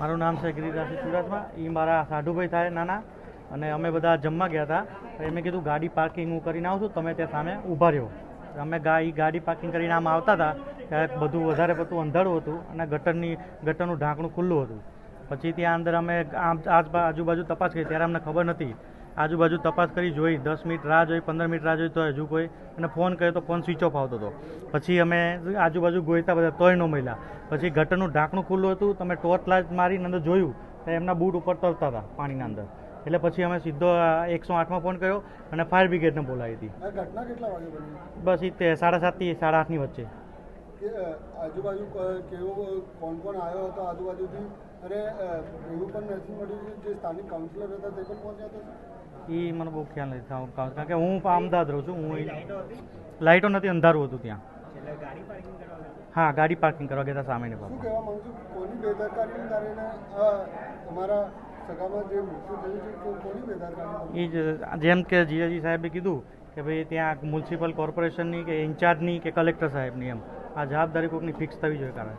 મારું નામ છે ગિરિરાજ ચુડાસમા. એ મારા સાઢુભાઈ થાય નાના, અને અમે બધા જમવા ગયા હતા. મેં કીધું ગાડી પાર્કિંગ હું કરીને આવું છું, તમે ત્યાં સામે ઊભા રહ્યો. અમે ગાડી પાર્કિંગ કરીને આમ આવતા હતા ત્યારે બધું વધારે પડતું અંધારું હતું અને ગટરનું ઢાંકણું ખુલ્લું હતું. પછી ત્યાં અંદર અમે આજુબાજુ તપાસ કરી ત્યારે અમને ખબર નથી. આજુબાજુ તપાસ કરી જોઈ, 10 મિનિટ રાહ જોઈ, 15 મિનિટ રાહ જોઈ, તો હજુ કોઈ, અને ફોન કર્યો તો ફોન સ્વિચ ઓફ આવતો હતો. પછી અમે આજુબાજુ ગોઈતા બધા તોય ન મળ્યા. પછી ગટરનું ઢાંકણું ખુલ્લું હતું, તમે ટોર્ચ લાઇટ મારીને અંદર જોયું તો એમના બૂટ ઉપર તરતા હતા પાણીના અંદર. એટલે પછી અમે સીધો 108માં ફોન કર્યો અને ફાયર બ્રિગેડને બોલાવી હતી. ઘટના કેટલા વાગે બની? બસ એ 7:30 થી 8:30ની વચ્ચે. આજુબાજુ કોણ આવ્યો હતો આજુબાજુથી? અને એવું પણ નથી મળ્યું જે સ્થાનિક કાઉન્સિલર હતા તે પણ પહોંચ્યા હતા? એ મને બહુ ખ્યાલ નથી, કારણ કે હું અમદાવાદ રહું છું. લાઇટો નથી, અંધારું હતું ત્યાં. હા, ગાડી પાર્કિંગ કરવા ગયા હતા સામેની પાસે. શું કહેવા માંગુ છું, કોની બેદરકારીને કારણે અમારા સગામાં જે મૃત્યુ થયું છે, કોની બેદરકારી? એ જેમ કે જીઆજી સાહેબે કીધું કે ભાઈ ત્યાં મ્યુનિસિપલ કોર્પોરેશનની કે ઇન્ચાર્જની કે કલેક્ટર સાહેબની, એમ આ જવાબદારી કોઈકની ફિક્સ થવી જોઈએ. કારણ